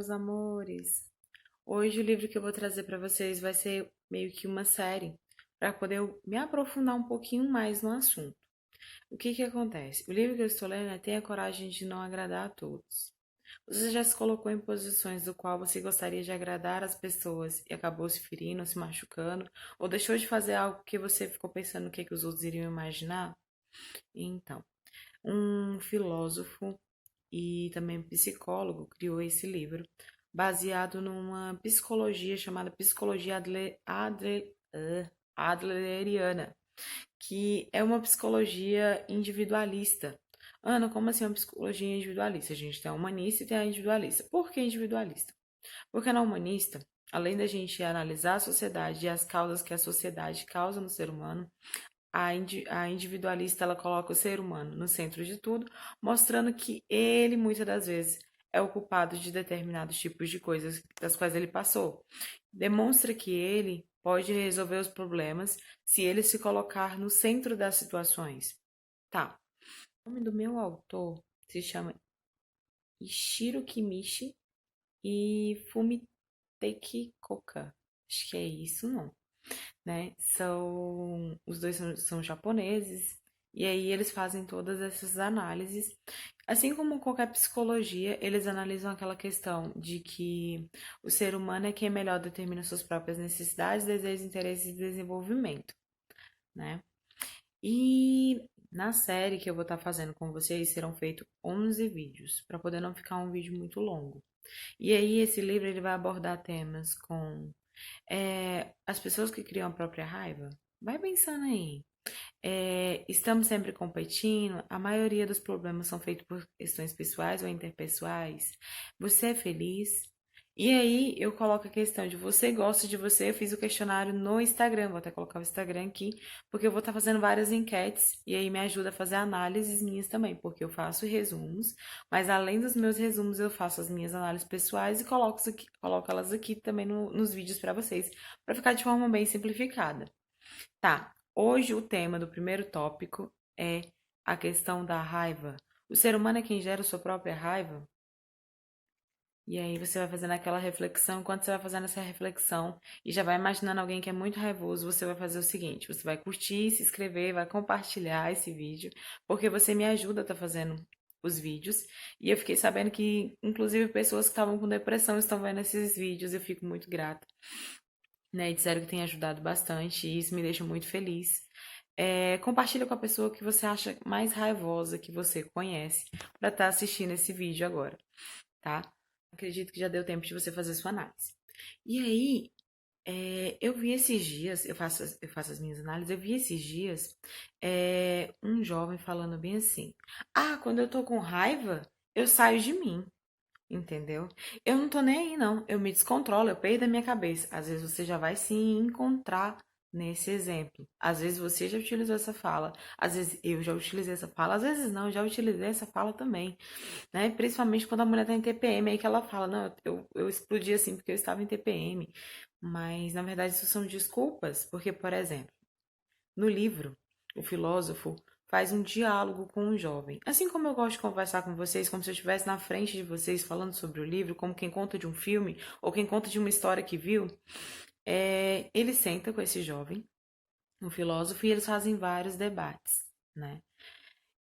meus amores! Hoje o livro que eu vou trazer para vocês vai ser meio que uma série, para poder me aprofundar um pouquinho mais no assunto. O que que acontece? O livro que eu estou lendo é Tenha Coragem de Não Agradar a Todos. Você já se colocou em posições do qual você gostaria de agradar as pessoas e acabou se ferindo, se machucando, ou deixou de fazer algo que você ficou pensando no que os outros iriam imaginar? Então, um filósofo e também psicólogo criou esse livro, baseado numa psicologia chamada psicologia adleriana, que é uma psicologia individualista. Ana, como assim uma psicologia individualista? A gente tem a humanista e tem a individualista. Por que individualista? Porque na humanista, além da gente analisar a sociedade e as causas que a sociedade causa no ser humano, a individualista ela coloca o ser humano no centro de tudo, mostrando que ele muitas das vezes é o culpado de determinados tipos de coisas das quais ele passou. Demonstra que ele pode resolver os problemas se ele se colocar no centro das situações. Tá. O nome do meu autor se chama Ishiro Kimichi e Fumiteki Koka. Acho que é isso, não, né? Os dois são japoneses, e aí eles fazem todas essas análises. Assim como qualquer psicologia, eles analisam aquela questão de que o ser humano é quem melhor determina suas próprias necessidades, desejos, interesses e desenvolvimento, né? E na série que eu vou estar fazendo com vocês serão feitos 11 vídeos, para poder não ficar um vídeo muito longo. E aí esse livro ele vai abordar temas com as pessoas que criam a própria raiva. Vai pensando aí. Estamos sempre competindo. A maioria dos problemas são feitos por questões pessoais ou interpessoais. Você é feliz? E aí eu coloco a questão de você gosta de você. Eu fiz o questionário no Instagram. Vou até colocar o Instagram aqui, porque eu vou estar fazendo várias enquetes e aí me ajuda a fazer análises minhas também, porque eu faço resumos, mas além dos meus resumos, eu faço as minhas análises pessoais e coloco elas aqui também nos vídeos para vocês, para ficar de forma bem simplificada. Tá, hoje o tema do primeiro tópico é a questão da raiva. O ser humano é quem gera a sua própria raiva? E aí você vai fazendo aquela reflexão, enquanto você vai fazendo essa reflexão e já vai imaginando alguém que é muito raivoso, você vai fazer o seguinte, você vai curtir, se inscrever, vai compartilhar esse vídeo, porque você me ajuda a estar fazendo os vídeos. E eu fiquei sabendo que, inclusive, pessoas que estavam com depressão estão vendo esses vídeos, eu fico muito grata, né? E disseram que tem ajudado bastante e isso me deixa muito feliz. Compartilha com a pessoa que você acha mais raivosa que você conhece para estar assistindo esse vídeo agora, tá? Acredito que já deu tempo de você fazer sua análise. E aí, eu vi esses dias, eu faço as minhas análises, eu vi esses dias um jovem falando bem assim: Ah, quando eu tô com raiva, eu saio de mim. Entendeu? Eu não tô nem aí, não. Eu me descontrolo, eu perdo a minha cabeça. Às vezes você já vai se encontrar nesse exemplo. Às vezes você já utilizou essa fala. Às vezes eu já utilizei essa fala. Às vezes não, eu já utilizei essa fala também. Né? Principalmente quando a mulher tá em TPM, aí que ela fala, não, eu explodi assim porque eu estava em TPM. Mas, na verdade, isso são desculpas. Porque, por exemplo, no livro, o filósofo faz um diálogo com o jovem. Assim como eu gosto de conversar com vocês, como se eu estivesse na frente de vocês falando sobre o livro, como quem conta de um filme ou quem conta de uma história que viu, ele senta com esse jovem, um filósofo, e eles fazem vários debates, né?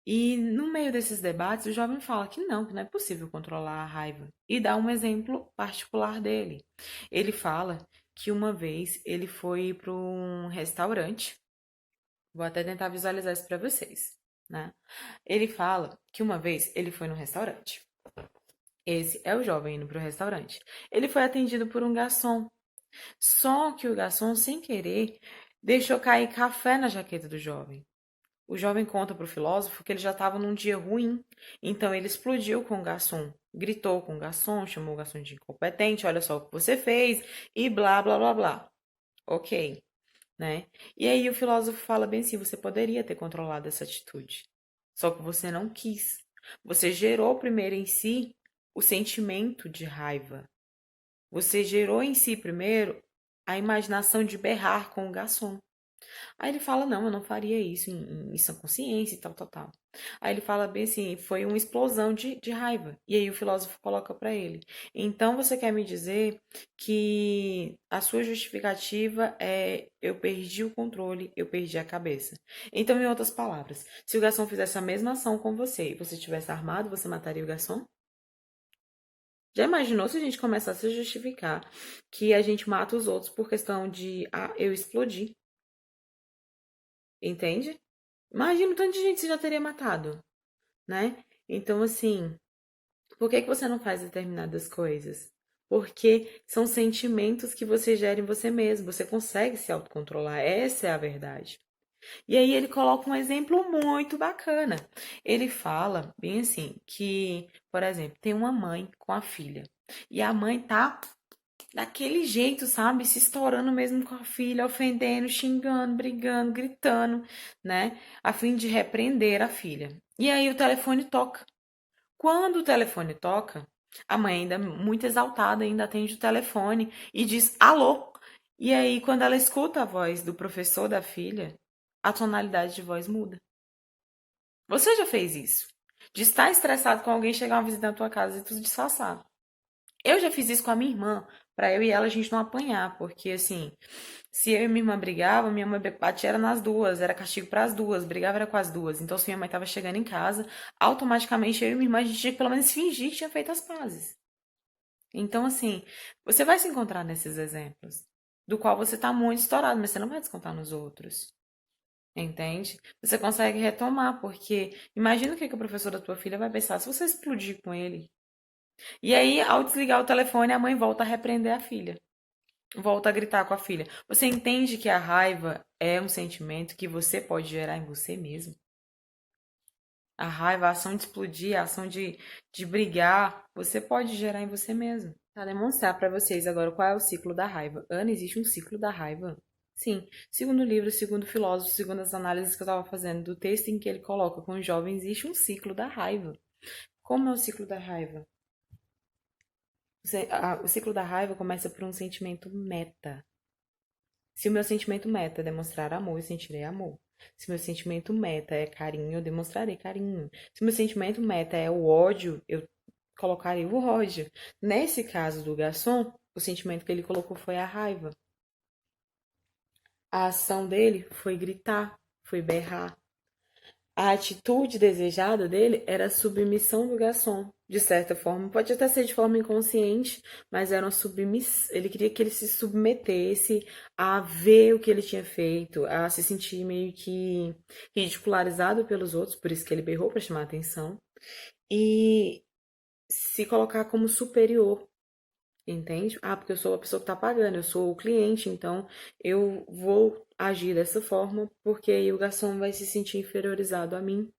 E no meio desses debates, o jovem fala que não é possível controlar a raiva. E dá um exemplo particular dele. Ele fala que uma vez ele foi para um restaurante. Vou até tentar visualizar isso para vocês, né? Ele fala que uma vez ele foi no restaurante. Esse é o jovem indo para o restaurante. Ele foi atendido por um garçom. Só que o garçom, sem querer, deixou cair café na jaqueta do jovem. O jovem conta para o filósofo que ele já estava num dia ruim. Então ele explodiu com o garçom. Gritou com o garçom, chamou o garçom de incompetente, olha só o que você fez, e blá, blá, blá, blá. Ok, né? E aí o filósofo fala bem assim, você poderia ter controlado essa atitude, só que você não quis. Você gerou primeiro em si o sentimento de raiva. Você gerou em si primeiro a imaginação de berrar com o garçom. Aí ele fala, não, eu não faria isso em sã consciência e tal, tal, tal. Aí ele fala bem assim, foi uma explosão de raiva. E aí o filósofo coloca pra ele. Então você quer me dizer que a sua justificativa é eu perdi o controle, eu perdi a cabeça. Então, em outras palavras, se o garçom fizesse a mesma ação com você e você tivesse armado, você mataria o garçom? Já imaginou se a gente começasse a justificar que a gente mata os outros por questão de, eu explodi, entende? Imagina o tanto de gente você já teria matado, né? Então, assim, por que que você não faz determinadas coisas? Porque são sentimentos que você gera em você mesmo. Você consegue se autocontrolar. Essa é a verdade. E aí ele coloca um exemplo muito bacana. Ele fala bem assim que, por exemplo, tem uma mãe com a filha. E a mãe tá daquele jeito, sabe? Se estourando mesmo com a filha, ofendendo, xingando, brigando, gritando, né? A fim de repreender a filha. E aí o telefone toca. Quando o telefone toca, a mãe ainda muito exaltada ainda atende o telefone e diz alô. E aí quando ela escuta a voz do professor da filha, a tonalidade de voz muda. Você já fez isso? De estar estressado com alguém chegar uma visita na tua casa e tu disfarçar. Eu já fiz isso com a minha irmã, pra eu e ela a gente não apanhar, porque assim, se eu e minha irmã brigava, minha mãe batia era nas duas, era castigo pras duas, brigava era com as duas. Então, se minha mãe tava chegando em casa, automaticamente eu e minha irmã a gente tinha que pelo menos fingir que tinha feito as pazes. Então, assim, você vai se encontrar nesses exemplos, do qual você tá muito estourado, mas você não vai descontar nos outros. Entende? Você consegue retomar, porque imagina o que que o professor da tua filha vai pensar se você explodir com ele. E aí, ao desligar o telefone, a mãe volta a repreender a filha. Volta a gritar com a filha. Você entende que a raiva é um sentimento que você pode gerar em você mesmo? A raiva, a ação de explodir, a ação de brigar, você pode gerar em você mesmo. Vou demonstrar para vocês agora qual é o ciclo da raiva. Ana, existe um ciclo da raiva? Sim. Segundo o livro, segundo o filósofo, segundo as análises que eu estava fazendo do texto em que ele coloca com os jovens, existe um ciclo da raiva. Como é o ciclo da raiva? O ciclo da raiva começa por um sentimento meta. Se o meu sentimento meta é demonstrar amor, eu sentirei amor. Se o meu sentimento meta é carinho, eu demonstrarei carinho. Se o meu sentimento meta é o ódio, eu colocarei o ódio. Nesse caso do garçom, o sentimento que ele colocou foi a raiva. A ação dele foi gritar, foi berrar. A atitude desejada dele era a submissão do garçom, de certa forma. Pode até ser de forma inconsciente, mas era uma submissão. Ele queria que ele se submetesse a ver o que ele tinha feito, a se sentir meio que ridicularizado pelos outros, por isso que ele berrou para chamar a atenção, e se colocar como superior. Entende? Porque eu sou a pessoa que está pagando, eu sou o cliente, então eu vou agir dessa forma, porque aí o garçom vai se sentir inferiorizado a mim.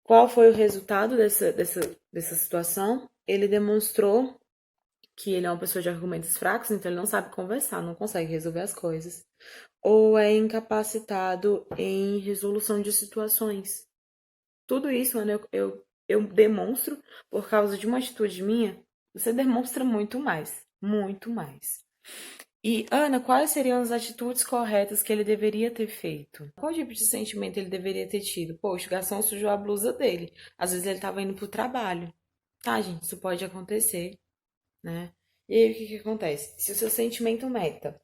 Qual foi o resultado dessa situação? Ele demonstrou que ele é uma pessoa de argumentos fracos, então ele não sabe conversar, não consegue resolver as coisas, ou é incapacitado em resolução de situações. Tudo isso, mano, eu demonstro por causa de uma atitude minha. Você demonstra muito mais. Muito mais. E, Ana, quais seriam as atitudes corretas que ele deveria ter feito? Qual tipo de sentimento ele deveria ter tido? Poxa, o garçom sujou a blusa dele. Às vezes ele estava indo pro trabalho. Tá, gente, isso pode acontecer, né? E aí, o que que acontece? Se o seu sentimento meta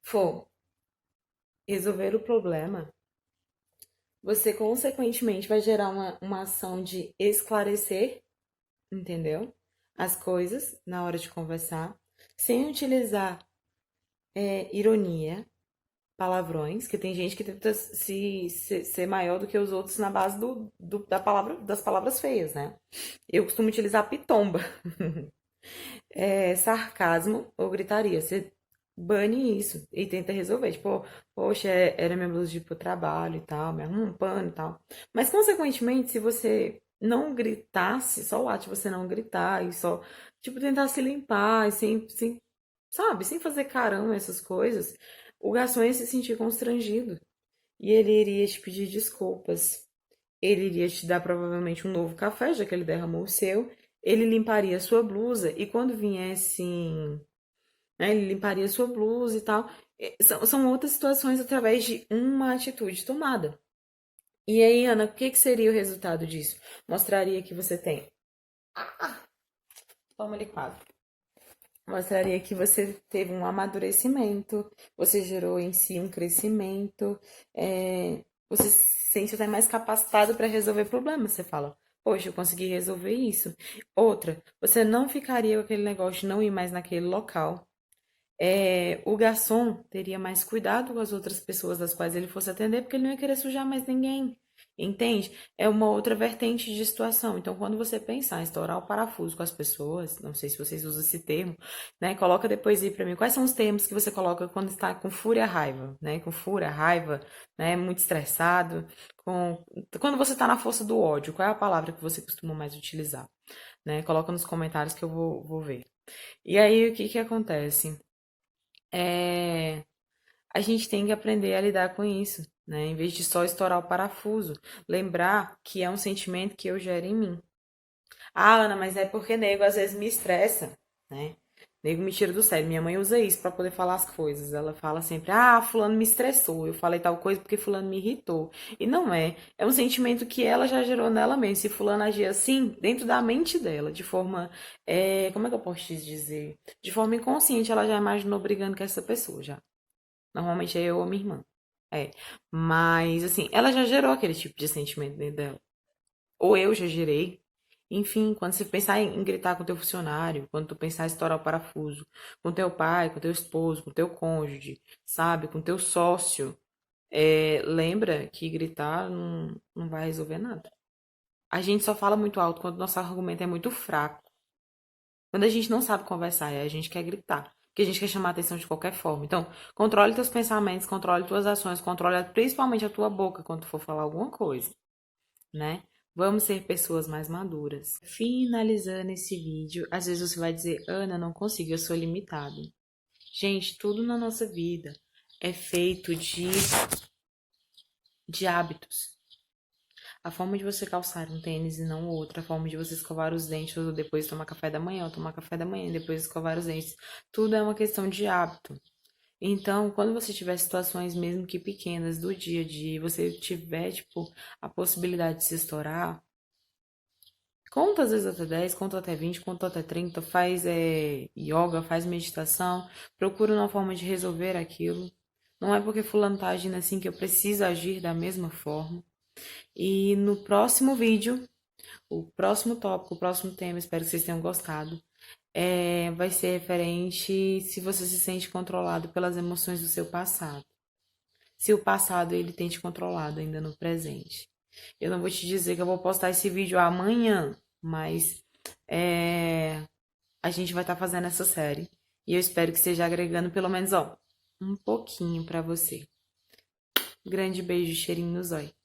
for resolver o problema, você consequentemente vai gerar uma ação de esclarecer, entendeu? As coisas na hora de conversar, sem utilizar ironia, palavrões, que tem gente que tenta ser maior do que os outros na base das palavras feias, né? Eu costumo utilizar pitomba, sarcasmo ou gritaria. Você bane isso e tenta resolver. Tipo, poxa, era minha blusa de ir pro trabalho e tal, me arruma um pano e tal. Mas, consequentemente, se você não gritasse, só o ato de você não gritar e só, tipo, tentar se limpar e sem, sabe, sem fazer carão, essas coisas, o garçom ia se sentir constrangido. E ele iria te pedir desculpas. Ele iria te dar provavelmente um novo café, já que ele derramou o seu. Ele limparia a sua blusa e quando viesse, né, ele limparia a sua blusa e tal. São outras situações através de uma atitude tomada. E aí, Ana, o que que seria o resultado disso? Mostraria que você tem. Toma liquado. Mostraria que você teve um amadurecimento, você gerou em si um crescimento, você se sente até mais capacitado para resolver problemas. Você fala, poxa, eu consegui resolver isso. Outra, você não ficaria com aquele negócio de não ir mais naquele local. O garçom teria mais cuidado com as outras pessoas das quais ele fosse atender, porque ele não ia querer sujar mais ninguém. Entende? É uma outra vertente de situação. Então, quando você pensar em estourar o parafuso com as pessoas, não sei se vocês usam esse termo, né? Coloca depois aí pra mim quais são os termos que você coloca quando está com fúria, raiva, né? Com fúria, raiva, né? Muito estressado, quando você está na força do ódio, qual é a palavra que você costuma mais utilizar, né? Coloca nos comentários que eu vou ver. E aí, o que que acontece? É, a gente tem que aprender a lidar com isso, né? Em vez de só estourar o parafuso. Lembrar que é um sentimento que eu gero em mim. Ah, Ana, mas é porque nego às vezes me estressa, né? Nego me tira do sério. Minha mãe usa isso pra poder falar as coisas. Ela fala sempre: ah, fulano me estressou. Eu falei tal coisa porque fulano me irritou. E não é. É um sentimento que ela já gerou nela mesma. Se fulano agir assim, dentro da mente dela, de forma. Como é que eu posso te dizer? De forma inconsciente, ela já imaginou brigando com essa pessoa já. Normalmente é eu ou minha irmã. É. Mas, assim, ela já gerou aquele tipo de sentimento dentro dela. Ou eu já gerei. Enfim, quando você pensar em gritar com o teu funcionário, quando tu pensar em estourar o parafuso, com teu pai, com teu esposo, com teu cônjuge, sabe, com teu sócio, lembra que gritar não vai resolver nada. A gente só fala muito alto quando nosso argumento é muito fraco. Quando a gente não sabe conversar, a gente quer gritar. Porque a gente quer chamar atenção de qualquer forma. Então, controle teus pensamentos, controle tuas ações, controle principalmente a tua boca quando tu for falar alguma coisa, né? Vamos ser pessoas mais maduras. Finalizando esse vídeo, às vezes você vai dizer, Ana, não consigo, eu sou limitado. Gente, tudo na nossa vida é feito de hábitos. A forma de você calçar um tênis e não outra, a forma de você escovar os dentes ou depois tomar café da manhã, ou tomar café da manhã e depois escovar os dentes, tudo é uma questão de hábito. Então, quando você tiver situações, mesmo que pequenas, do dia a dia, e você tiver, tipo, a possibilidade de se estourar, conta às vezes até 10, conta até 20, conta até 30, faz yoga, faz meditação, procura uma forma de resolver aquilo. Não é porque fulano tá agindo assim que eu preciso agir da mesma forma. E no próximo vídeo, o próximo tópico, o próximo tema, espero que vocês tenham gostado, vai ser referente se você se sente controlado pelas emoções do seu passado. Se o passado ele tem te controlado ainda no presente. Eu não vou te dizer que eu vou postar esse vídeo amanhã, mas a gente vai estar fazendo essa série. E eu espero que esteja agregando pelo menos, ó, um pouquinho pra você. Grande beijo, cheirinho no zóio.